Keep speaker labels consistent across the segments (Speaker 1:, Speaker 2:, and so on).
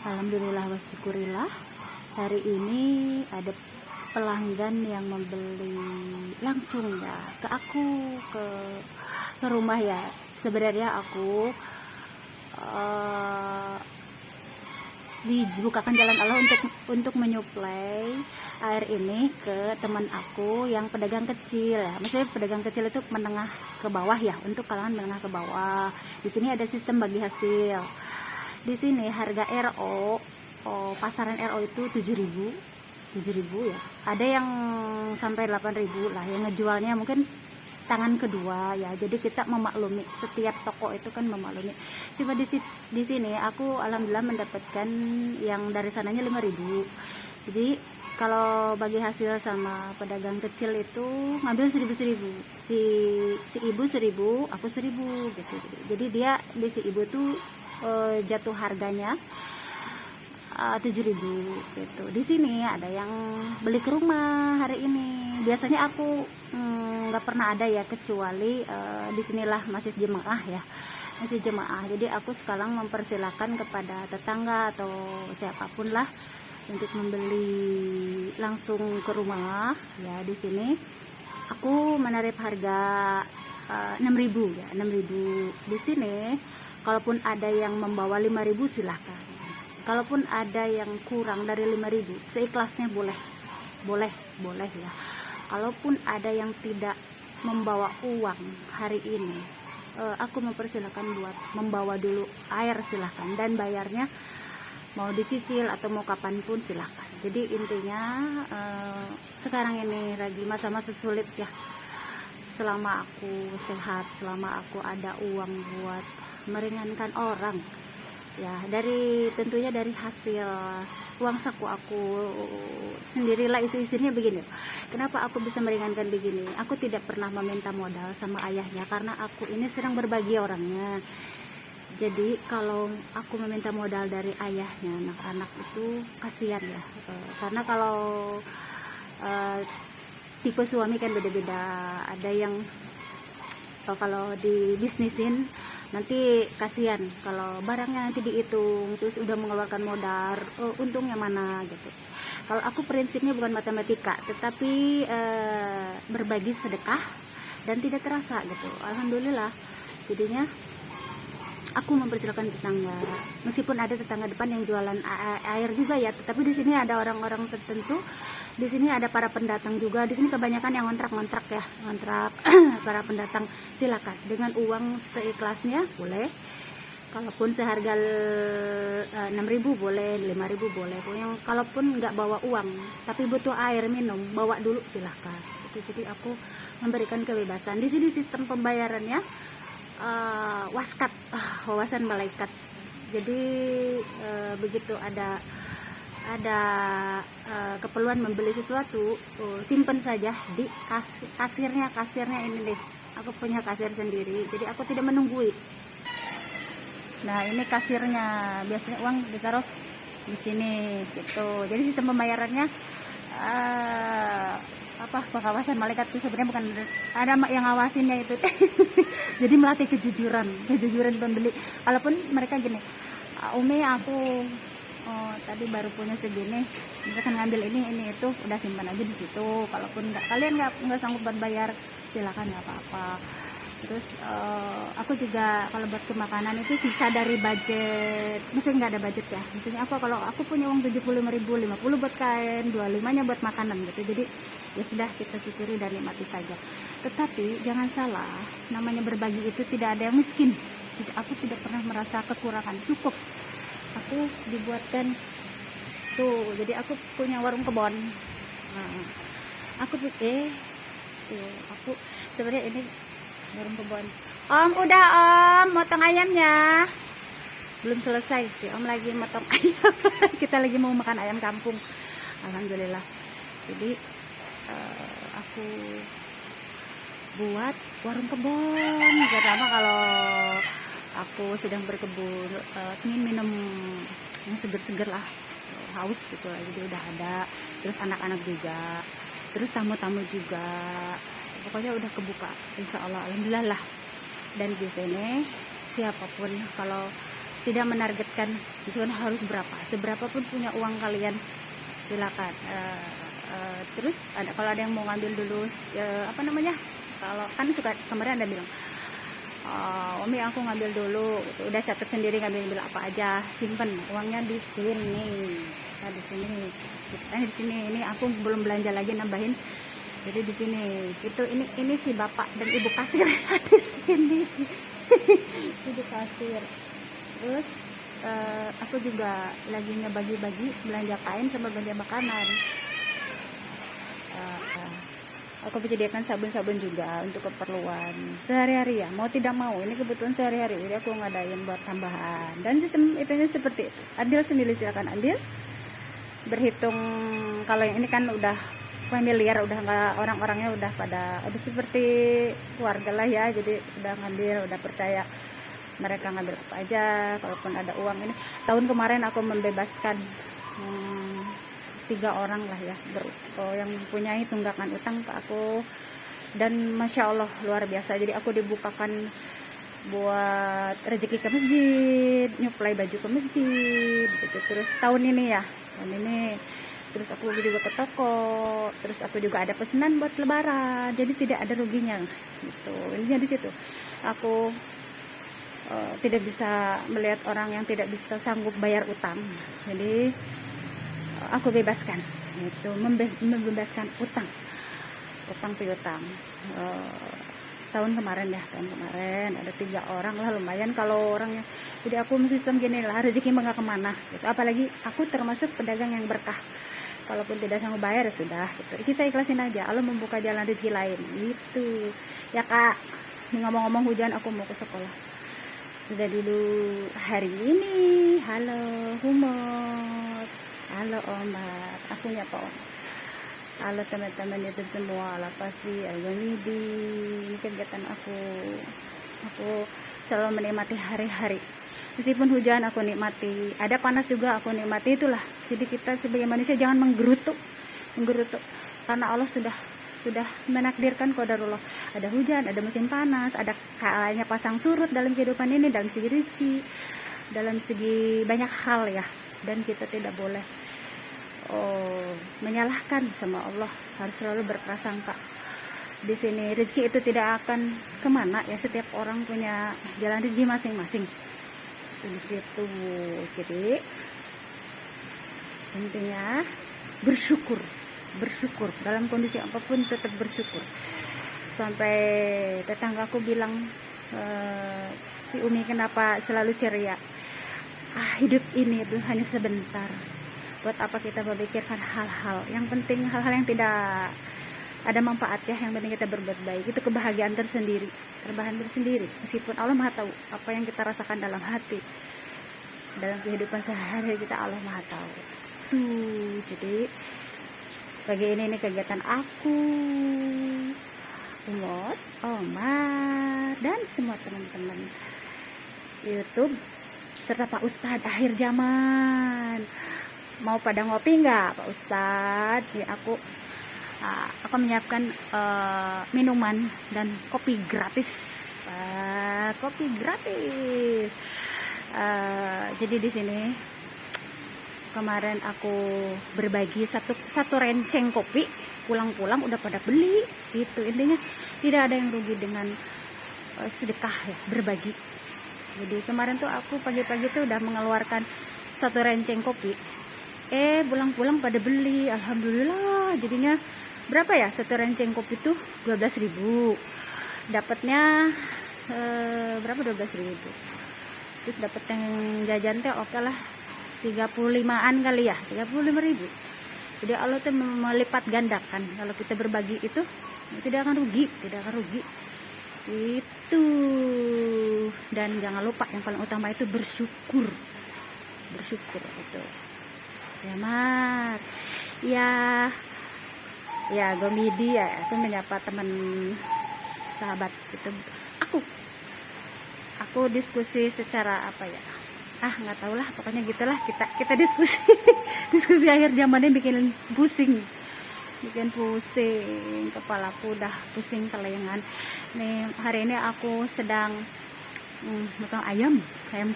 Speaker 1: Alhamdulillah wa syukurillah, hari ini ada pelanggan yang membeli langsung ya ke aku, ke rumah ya. Sebenarnya aku dibukakan jalan Allah untuk menyuplai air ini ke teman aku yang pedagang kecil ya. Maksudnya pedagang kecil itu menengah ke bawah ya, untuk kalangan menengah ke bawah. Di sini ada sistem bagi hasil. Di sini harga RO, pasaran RO itu 7.000 ya. Ada yang sampai 8.000 lah, yang ngejualnya mungkin tangan kedua ya. Jadi kita memaklumi, setiap toko itu kan memaklumi. Cuma di sini aku alhamdulillah mendapatkan yang dari sananya 5.000. Jadi kalau bagi hasil sama pedagang kecil itu ngambil 1.000. Si ibu 1.000, aku 1.000 gitu. Jadi dia di si ibu tuh jatuh harganya 7.000 gitu. Di sini ada yang beli ke rumah hari ini. Biasanya aku nggak pernah ada ya, kecuali di sinilah masih jemaah ya, masih jemaah. Jadi aku sekarang mempersilahkan kepada tetangga atau siapapun lah untuk membeli langsung ke rumah ya. Di sini aku menarik harga 6.000 ya, 6.000. Di sini kalaupun ada yang membawa 5.000 silahkan. Kalaupun ada yang kurang dari 5.000, seikhlasnya boleh ya. Kalaupun ada yang tidak membawa uang hari ini, aku mempersilahkan buat membawa dulu air silahkan, dan bayarnya mau dicicil atau mau kapanpun silahkan. Jadi intinya sekarang ini lagi masa-masa sulit ya. Selama aku sehat, selama aku ada uang buat meringankan orang ya, tentunya dari hasil uang saku aku sendirilah. Isinya begini, kenapa aku bisa meringankan begini? Aku tidak pernah meminta modal sama ayahnya, karena aku ini sedang berbagi orangnya. Jadi kalau aku meminta modal dari ayahnya, anak-anak itu kasihan ya, karena kalau tipe suami kan beda-beda. Ada yang kalau dibisnisin nanti kasihan, kalau barangnya nanti dihitung terus udah mengeluarkan modal, untungnya mana gitu. Kalau aku prinsipnya bukan matematika, tetapi berbagi sedekah dan tidak terasa gitu. Alhamdulillah, jadinya aku mempersilakan tetangga, meskipun ada tetangga depan yang jualan air juga ya, tetapi di sini ada orang-orang tertentu. Di sini ada para pendatang juga. Di sini kebanyakan yang ngontrak ya, ngontrak. Para pendatang silakan dengan uang seikhlasnya boleh. Kalaupun seharga 6.000 boleh, 5.000 boleh. Yang kalaupun nggak bawa uang tapi butuh air minum, bawa dulu silahkan. Jadi aku memberikan kebebasan. Di sini sistem pembayarannya waskat, wawasan malaikat. Jadi begitu ada keperluan membeli sesuatu, simpen saja di kasirnya ini deh. Aku punya kasir sendiri, jadi aku tidak menunggui. Nah, ini kasirnya, biasanya uang ditaruh di sini gitu. Jadi sistem pembayarannya pengawasan malaikat itu sebenarnya bukan ada yang ngawasinnya itu. Jadi melatih kejujuran pembeli. Walaupun mereka gini, Umi aku tadi baru punya segini, misalkan ngambil ini itu, udah simpan aja di situ. Kalaupun kalian nggak sanggup bayar, silakan, nggak apa-apa. Terus aku juga kalau buat ke makanan itu sisa dari budget, maksudnya nggak ada budget ya. Maksudnya apa, kalau aku punya uang 75.000, 50 buat kain, 25-nya buat makanan gitu. Jadi ya sudah, kita syukuri dan nikmati saja. Tetapi jangan salah, namanya berbagi itu tidak ada yang miskin. Aku tidak pernah merasa kekurangan, cukup. Aku dibuatkan tuh, jadi aku punya warung kebon. Aku sebenarnya ini warung kebon. Om, udah Om, motong ayamnya. Belum selesai sih, Om lagi motong ayam. Kita lagi mau makan ayam kampung. Alhamdulillah. Jadi aku buat warung kebon. Pertama kalau aku sedang berkebun, ingin minum yang seger-seger lah, haus gitu lah. Jadi udah ada, terus anak-anak juga, terus tamu-tamu juga, pokoknya udah kebuka, insya Allah, alhamdulillah lah. Dan di sini siapapun kalau tidak menargetkan bebaskan. Misalkan harus berapa, seberapa pun punya uang kalian, silakan. Terus kalau ada yang mau ngambil dulu apa namanya, kalau kan suka kemarin ada bilang, Umi aku ngambil dulu gitu. Udah catat sendiri ngambil apa aja, simpen uangnya di sini. Nah, di sini di sini, ini aku belum belanja lagi, nambahin. Jadi di sini itu, ini si bapak dan ibu kasir di sini. Ibu kasir. Terus aku juga lagi ngebagi-bagi belanja kain sama belanja makanan. Aku menyediakan sabun-sabun juga untuk keperluan sehari-hari ya, mau tidak mau ini kebutuhan sehari-hari, jadi aku ngadain buat tambahan. Dan sistem itunya seperti itu. Adil sendiri, silakan Adil berhitung. Kalau yang ini kan udah familiar, udah nggak, orang-orangnya udah seperti keluarga lah ya, jadi udah ngambil, udah percaya mereka ngambil apa aja. Kalaupun ada uang, ini tahun kemarin aku membebaskan 3 orang lah ya, yang mempunyai tunggakan utang ke aku, dan masya Allah luar biasa. Jadi aku dibukakan buat rezeki ke masjid, nyuplai baju ke masjid gitu. Terus tahun ini terus aku juga ke toko, terus aku juga ada pesanan buat lebaran, jadi tidak ada ruginya gitu. Intinya di situ aku tidak bisa melihat orang yang tidak bisa sanggup bayar utang, jadi aku bebaskan itu, membebaskan utang piutang. Tahun kemarin ada 3 orang lah, lumayan kalau orangnya. Jadi aku sistem gini lah, rezeki nggak kemana gitu. Apalagi aku termasuk pedagang yang berkah, kalaupun tidak sanggup bayar ya sudah gitu, kita ikhlasin aja, Allah membuka jalan rezeki lain gitu ya Kak. Ngomong-ngomong hujan, aku mau ke sekolah. Sudah dulu hari ini. Halo Humot, halo Omar, aku nyapa Om. Halo teman-teman YouTube semua, Lapasi, Algonidi. Ini kegiatan aku selalu menikmati hari-hari. Meskipun hujan aku nikmati, ada panas juga aku nikmati, itulah. Jadi kita sebagai manusia jangan menggerutu. Karena Allah sudah menakdirkan, qadarullah. Ada hujan, ada musim panas, ada kalanya pasang surut dalam kehidupan ini, dalam segi rezeki, dalam segi banyak hal ya. Dan kita tidak boleh menyalahkan sama Allah, harus selalu berprasangka. Di sini rezeki itu tidak akan kemana ya, setiap orang punya jalan rezeki masing-masing. Di situ, jadi intinya bersyukur dalam kondisi apapun, tetap bersyukur. Sampai tetanggaku bilang, si Umi kenapa selalu ceria? Hidup ini itu hanya sebentar. Buat apa kita memikirkan hal-hal yang penting, hal-hal yang tidak ada manfaat ya. Yang penting kita berbuat baik, itu kebahagiaan tersendiri. Meskipun Allah Maha tahu apa yang kita rasakan dalam hati, dalam kehidupan sehari-hari kita, Allah Maha tahu. Jadi pagi ini kegiatan aku, Umut, Omar, dan semua teman-teman YouTube serta Pak Ustadz akhir zaman. Mau pada ngopi nggak Pak Ustadz? Ya, aku menyiapkan minuman dan kopi gratis. Jadi di sini kemarin aku berbagi satu renceng kopi, pulang-pulang udah pada beli gitu. Intinya tidak ada yang rugi dengan sedekah ya, berbagi. Jadi kemarin tuh aku pagi-pagi tuh udah mengeluarkan satu renceng kopi, pulang-pulang pada beli, alhamdulillah. Jadinya berapa ya, satu renceng kopi tuh 12.000, dapatnya berapa, 12.000. Terus dapat yang jajan teh oke lah 35-an kali ya, 35.000. Jadi Allah tuh melipat gandakan. Kalau kita berbagi itu tidak akan rugi itu. Dan jangan lupa yang paling utama itu bersyukur itu ya Mar. Ya Gomidi ya, aku menyapa teman sahabat itu. Aku diskusi secara apa ya, nggak tahu lah, pokoknya gitulah, kita diskusi akhir zamannya bikin pusing, kepalaku udah pusing kelengan nih. Hari ini aku sedang Motong ayam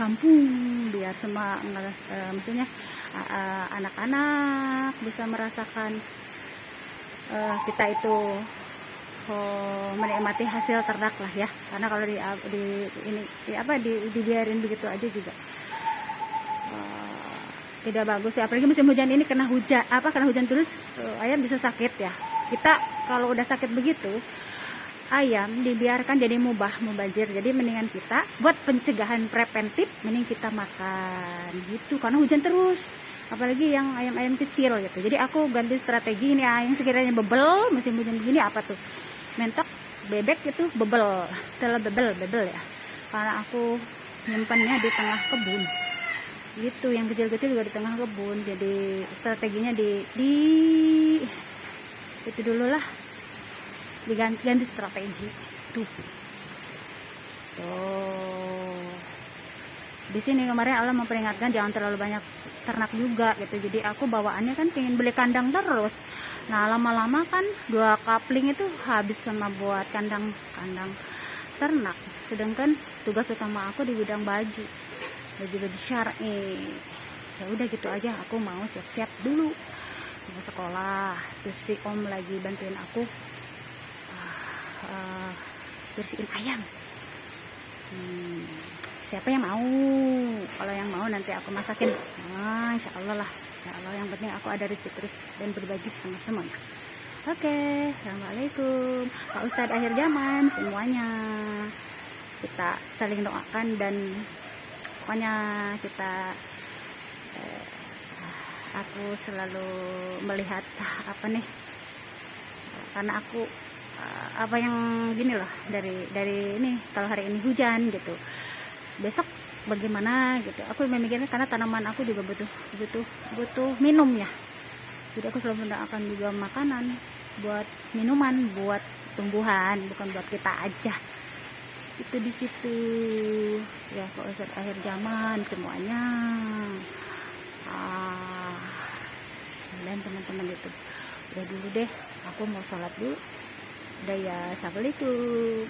Speaker 1: kampung biar semua maksudnya anak-anak bisa merasakan kita itu menikmati hasil ternak lah ya, karena kalau dibiarin begitu aja juga tidak bagus ya, apalagi musim hujan ini kena hujan terus, ayam bisa sakit ya. Kita kalau udah sakit begitu, ayam dibiarkan jadi mubazir, jadi mendingan kita buat pencegahan preventif, mending kita makan gitu, karena hujan terus, apalagi yang ayam-ayam kecil gitu. Jadi aku ganti strategi ini, yang sekiranya bebel musim hujan begini, apa tuh, mentok bebek itu bebel ya, karena aku nyimpannya di tengah kebun gitu, yang kecil-kecil juga di tengah kebun. Jadi strateginya itu dulu lah, diganti strategi tuh. Di sini kemarin Allah memperingatkan jangan terlalu banyak ternak juga gitu. Jadi aku bawaannya kan pengen beli kandang terus. Nah lama-lama kan 2 kapling itu habis sama buat kandang ternak. Sedangkan tugas utama aku di bidang baju syar'i. Ya udah gitu aja, aku mau siap-siap dulu mau sekolah. Terus si om lagi bantuin aku bersihin ayam. Siapa yang mau? Kalau yang mau nanti aku masakin. Insya Allah lah. Ya Allah, yang penting aku ada rezeki terus dan berbagi sama semuanya. Oke, assalamualaikum Pak Ustadz akhir zaman semuanya. Kita saling doakan dan pokoknya kita aku selalu melihat karena aku apa yang gini loh, dari ini, kalau hari ini hujan gitu, besok bagaimana gitu, aku memikirnya karena tanaman aku juga butuh minum ya. Jadi aku selalu mendoakan juga makanan buat minuman, buat tumbuhan, bukan buat kita aja. Itu di situ ya, Pak Ustadz akhir zaman semuanya. Dan teman-teman itu udah dulu deh, aku mau sholat dulu. Udah ya, assalamualaikum.